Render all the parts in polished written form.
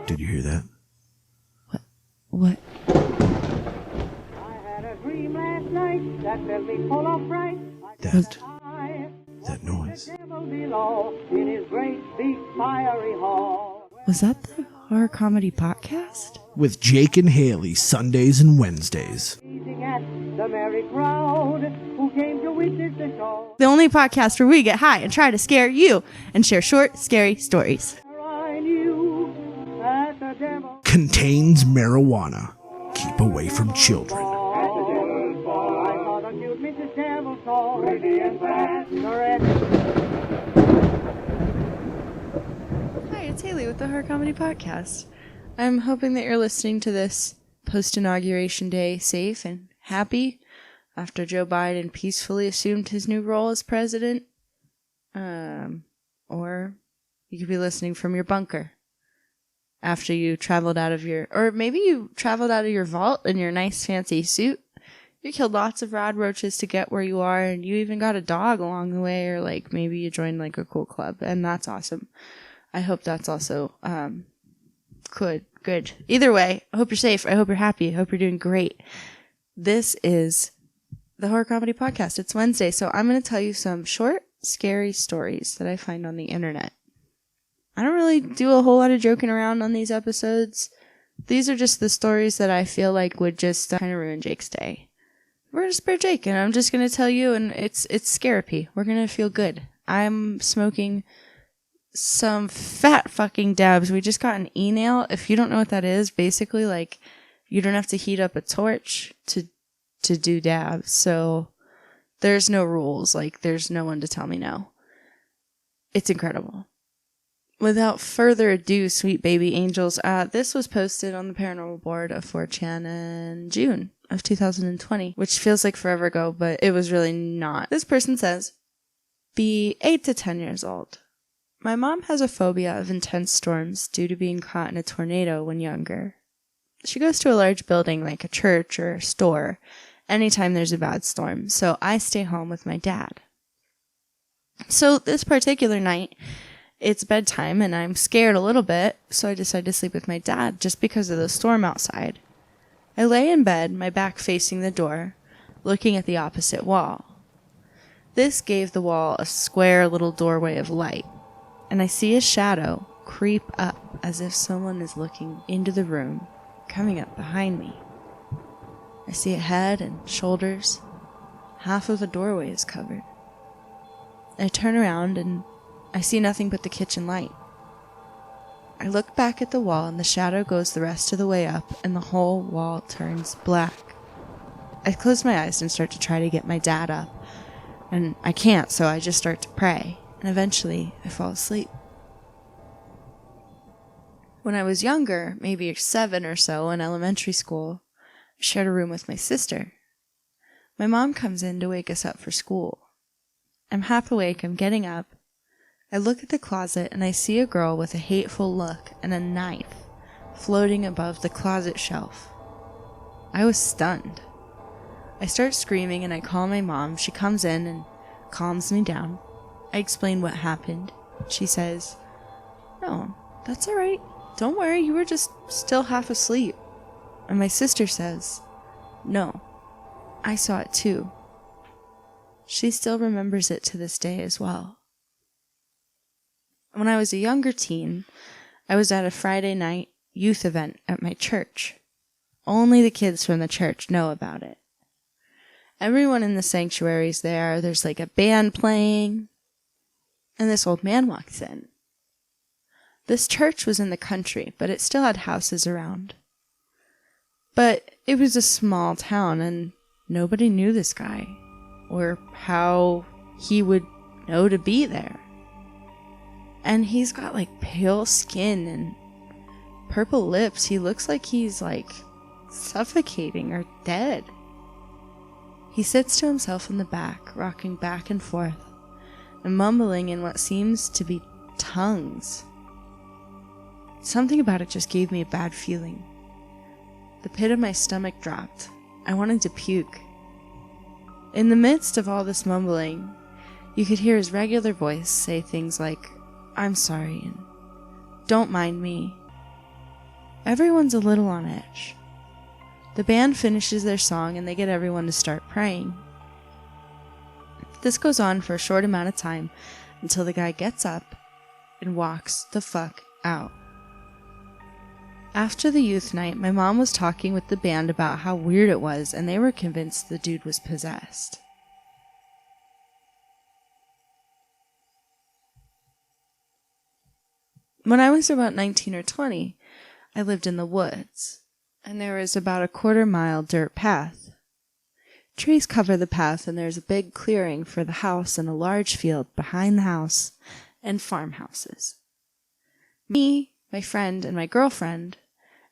Did you hear that? What? I had a dream last night that filled me full of fright. That noise. The devil below in his great big fiery hall. Was that the horror comedy podcast? With Jake and Haley, Sundays and Wednesdays. Gazing at the merry crowd who came to witness the show. The only podcast where we get high and try to scare you and share short, scary stories. I knew that the devil Contains marijuana. Keep away from children. I saw the cute Mrs. Devil so pretty and fast. Hi, it's Haley with the Horror Comedy Podcast. I'm hoping that you're listening to this post-inauguration day safe and happy after Joe Biden peacefully assumed his new role as president. Or you could be listening from your bunker after you traveled out of your, or maybe you traveled out of your vault in your nice fancy suit. You killed lots of rad roaches to get where you are, and you even got a dog along the way, or like maybe you joined like a cool club, and that's awesome. I hope that's also good. Either way, I hope you're safe. I hope you're happy. I hope you're doing great. This is the Horror Comedy Podcast. It's Wednesday, so I'm going to tell you some short, scary stories that I find on the internet. I don't really do a whole lot of joking around on these episodes. These are just the stories that I feel like would just kind of ruin Jake's day. We're going to spare Jake, and I'm just going to tell you, and it's scarapy. We're going to feel good. I'm smoking some fat fucking dabs. We just got an e-nail. If you don't know what that is, basically, like, you don't have to heat up a torch to do dabs. So there's no rules. Like, there's no one to tell me no. It's incredible. Without further ado, sweet baby angels, this was posted on the paranormal board of 4chan in June of 2020, which feels like forever ago, but it was really not. This person says, be 8 to 10 years old. My mom has a phobia of intense storms due to being caught in a tornado when younger. She goes to a large building like a church or a store anytime there's a bad storm, so I stay home with my dad. So this particular night, it's bedtime and I'm scared a little bit, so I decide to sleep with my dad just because of the storm outside. I lay in bed, my back facing the door, looking at the opposite wall. This gave the wall a square little doorway of light, and I see a shadow creep up as if someone is looking into the room, coming up behind me. I see a head and shoulders. Half of the doorway is covered. I turn around and I see nothing but the kitchen light. I look back at the wall and the shadow goes the rest of the way up and the whole wall turns black. I close my eyes and start to try to get my dad up, and I can't, so I just start to pray, and eventually I fall asleep. When I was younger, maybe 7 or so in elementary school, I shared a room with my sister. My mom comes in to wake us up for school. I'm half awake, I'm getting up. I look at the closet and I see a girl with a hateful look and a knife floating above the closet shelf. I was stunned. I start screaming and I call my mom. She comes in and calms me down. I explain what happened. She says, "No, that's all right. Don't worry, you were just still half asleep." And my sister says, "No, I saw it too." She still remembers it to this day as well. When I was a younger teen, I was at a Friday night youth event at my church. Only the kids from the church know about it. Everyone in the sanctuary is there. There's like a band playing. And this old man walks in. This church was in the country, but it still had houses around. But it was a small town, and nobody knew this guy, or how he would know to be there. And he's got like pale skin and purple lips. He looks like he's like suffocating or dead. He sits to himself in the back, rocking back and forth, and mumbling in what seems to be tongues. Something about it just gave me a bad feeling. The pit of my stomach dropped. I wanted to puke. In the midst of all this mumbling, you could hear his regular voice say things like, "I'm sorry," and "Don't mind me." Everyone's a little on edge. The band finishes their song and they get everyone to start praying. This goes on for a short amount of time until the guy gets up and walks the fuck out. After the youth night, my mom was talking with the band about how weird it was, and they were convinced the dude was possessed. When I was about 19 or 20, I lived in the woods, and there was about a quarter-mile dirt path. Trees cover the path, and there's a big clearing for the house and a large field behind the house and farmhouses. Me, my friend, and my girlfriend,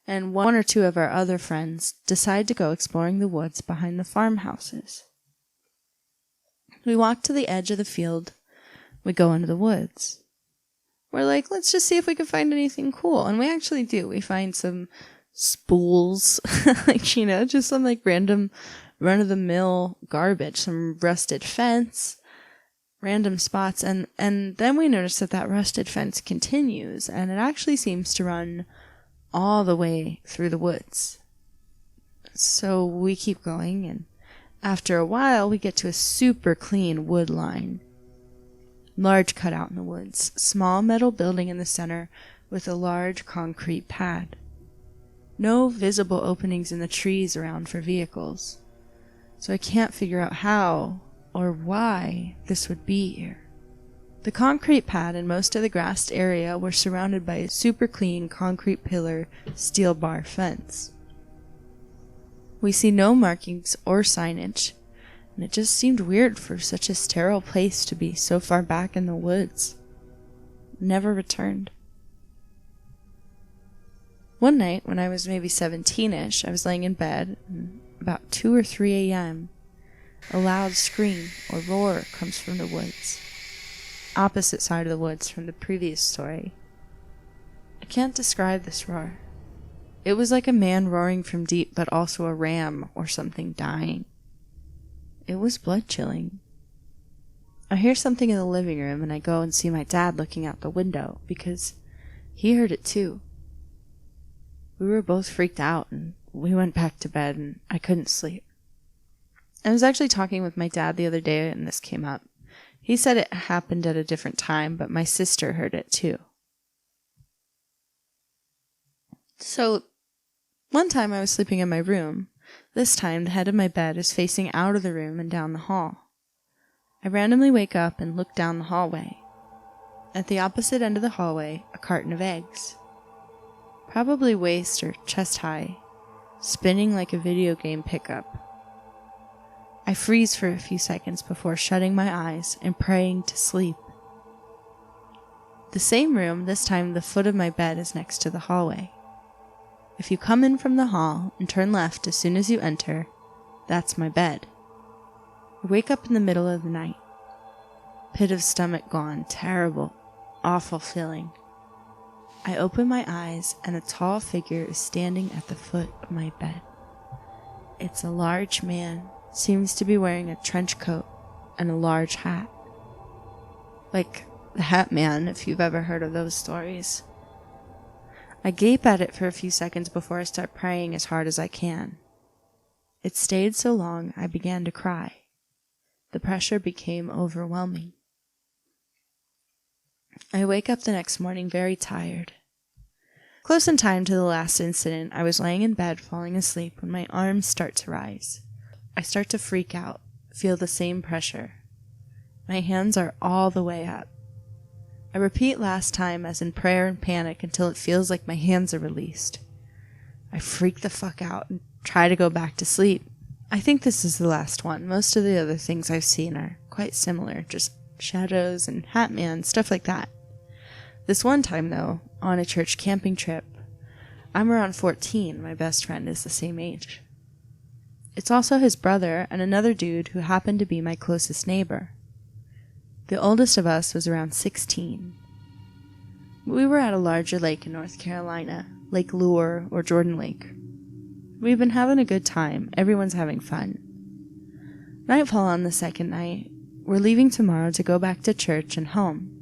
and one or two of our other friends decide to go exploring the woods behind the farmhouses. We walk to the edge of the field. We go into the woods. We're like, let's just see if we can find anything cool. And we actually do. We find some spools, just some random run-of-the-mill garbage, some rusted fence, random spots. And then we notice that rusted fence continues, and it actually seems to run all the way through the woods. So we keep going, and after a while, we get to a super clean wood line. Large cutout in the woods, small metal building in the center with a large concrete pad. No visible openings in the trees around for vehicles. So I can't figure out how or why this would be here. The concrete pad and most of the grassed area were surrounded by a super clean concrete pillar steel bar fence. We see no markings or signage, and it just seemed weird for such a sterile place to be so far back in the woods. Never returned. One night, when I was maybe 17-ish, I was laying in bed, and about 2 or 3 a.m., a loud scream or roar comes from the woods. Opposite side of the woods from the previous story. I can't describe this roar. It was like a man roaring from deep, but also a ram or something dying. It was blood-chilling. I hear something in the living room, and I go and see my dad looking out the window, because he heard it too. We were both freaked out, and we went back to bed, and I couldn't sleep. I was actually talking with my dad the other day, and this came up. He said it happened at a different time, but my sister heard it too. So, one time I was sleeping in my room. This time, the head of my bed is facing out of the room and down the hall. I randomly wake up and look down the hallway. At the opposite end of the hallway, a carton of eggs. Probably waist or chest high, spinning like a video game pickup. I freeze for a few seconds before shutting my eyes and praying to sleep. The same room, this time the foot of my bed is next to the hallway. If you come in from the hall and turn left as soon as you enter, that's my bed. I wake up in the middle of the night. Pit of stomach gone, terrible, awful feeling. I open my eyes and a tall figure is standing at the foot of my bed. It's a large man. Seems to be wearing a trench coat and a large hat. Like the Hat Man, if you've ever heard of those stories. I gape at it for a few seconds before I start praying as hard as I can. It stayed so long, I began to cry. The pressure became overwhelming. I wake up the next morning very tired. Close in time to the last incident, I was laying in bed falling asleep when my arms start to rise. I start to freak out, feel the same pressure. My hands are all the way up. I repeat last time as in prayer and panic until it feels like my hands are released. I freak the fuck out and try to go back to sleep. I think this is the last one. Most of the other things I've seen are quite similar, just shadows and Hat Man, stuff like that. This one time, though, on a church camping trip, I'm around 14, my best friend is the same age. It's also his brother and another dude who happened to be my closest neighbor. The oldest of us was around 16. We were at a larger lake in North Carolina, Lake Lure or Jordan Lake. We've been having a good time. Everyone's having fun. Nightfall on the second night. We're leaving tomorrow to go back to church and home.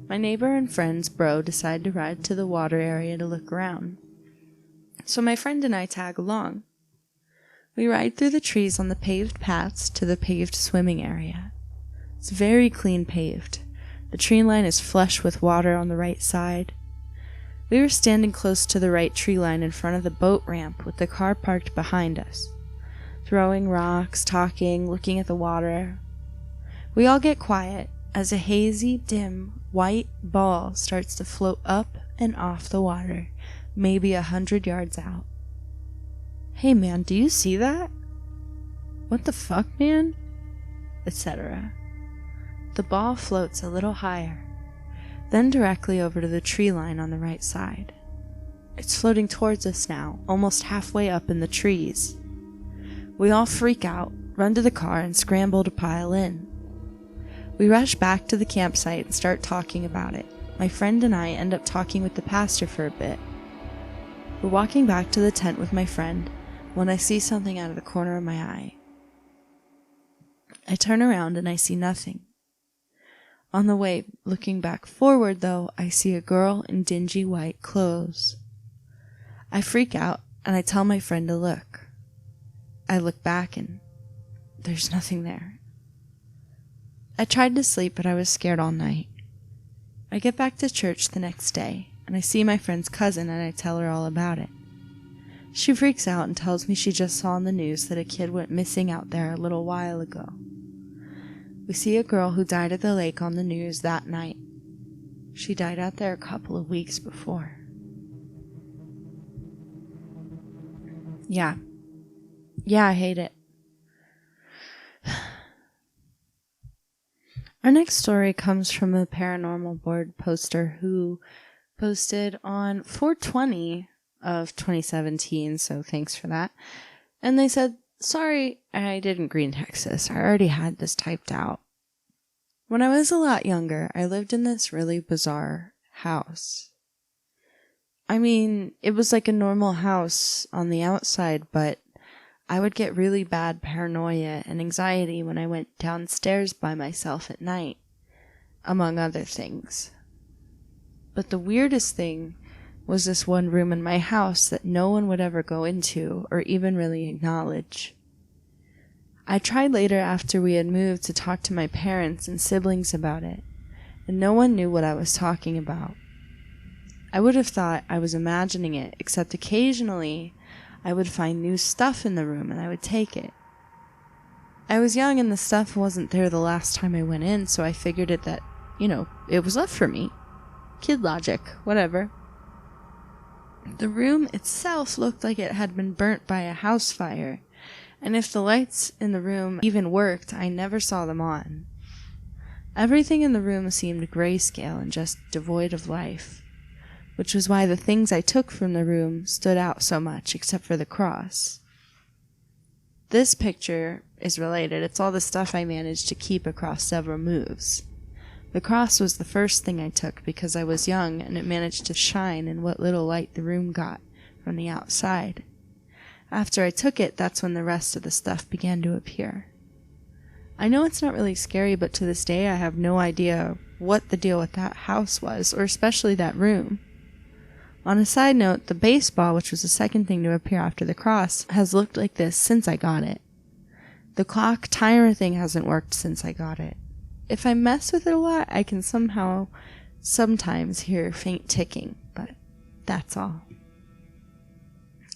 My neighbor and friend's bro decide to ride to the water area to look around. So my friend and I tag along. We ride through the trees on the paved paths to the paved swimming area. It's very clean paved. The tree line is flush with water on the right side. We were standing close to the right tree line in front of the boat ramp with the car parked behind us. Throwing rocks, talking, looking at the water. We all get quiet as a hazy, dim, white ball starts to float up and off the water, maybe 100 yards out. Hey man, do you see that? What the fuck, man? Etc. The ball floats a little higher, then directly over to the tree line on the right side. It's floating towards us now, almost halfway up in the trees. We all freak out, run to the car, and scramble to pile in. We rush back to the campsite and start talking about it. My friend and I end up talking with the pastor for a bit. We're walking back to the tent with my friend when I see something out of the corner of my eye. I turn around and I see nothing. On the way, looking back forward though, I see a girl in dingy white clothes. I freak out and I tell my friend to look. I look back and there's nothing there. I tried to sleep, but I was scared all night. I get back to church the next day, and I see my friend's cousin, and I tell her all about it. She freaks out and tells me she just saw on the news that a kid went missing out there a little while ago. We see a girl who died at the lake on the news that night. She died out there a couple of weeks before. Yeah, I hate it. Our next story comes from a paranormal board poster who posted on 4/20 of 2017, so thanks for that. And they said, sorry, I didn't green text this. I already had this typed out. When I was a lot younger, I lived in this really bizarre house. I mean, it was like a normal house on the outside, but I would get really bad paranoia and anxiety when I went downstairs by myself at night, among other things. But the weirdest thing was this one room in my house that no one would ever go into or even really acknowledge. I tried later after we had moved to talk to my parents and siblings about it, and no one knew what I was talking about. I would have thought I was imagining it, except occasionally I would find new stuff in the room and I would take it. I was young and the stuff wasn't there the last time I went in, so I figured it was left for me. Kid logic, whatever. The room itself looked like it had been burnt by a house fire, and if the lights in the room even worked, I never saw them on. Everything in the room seemed grayscale and just devoid of life, which was why the things I took from the room stood out so much, except for the cross. This picture is related. It's all the stuff I managed to keep across several moves. The cross was the first thing I took because I was young and it managed to shine in what little light the room got from the outside. After I took it, that's when the rest of the stuff began to appear. I know it's not really scary, but to this day I have no idea what the deal with that house was, or especially that room. On a side note, the baseball, which was the second thing to appear after the cross, has looked like this since I got it. The clock timer thing hasn't worked since I got it. If I mess with it a lot, I can sometimes hear faint ticking, but that's all.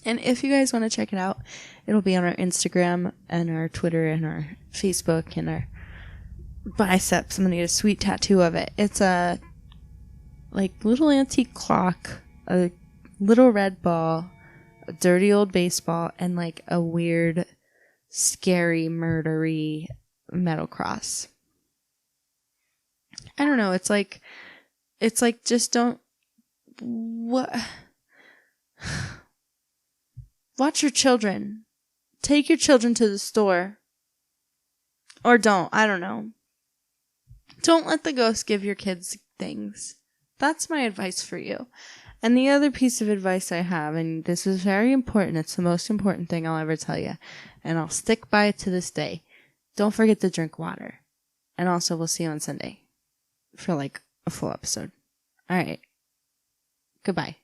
And if you guys want to check it out, it'll be on our Instagram and our Twitter and our Facebook and our biceps. I'm going to get a sweet tattoo of it. It's a little antique clock, a little red ball, a dirty old baseball, and a weird, scary, murdery metal cross. I don't know. It's like just don't. What? Watch your children. Take your children to the store. Or don't. I don't know. Don't let the ghost give your kids things. That's my advice for you. And the other piece of advice I have, and this is very important, it's the most important thing I'll ever tell you, and I'll stick by it to this day. Don't forget to drink water. And also, we'll see you on Sunday for a full episode. All right. Goodbye.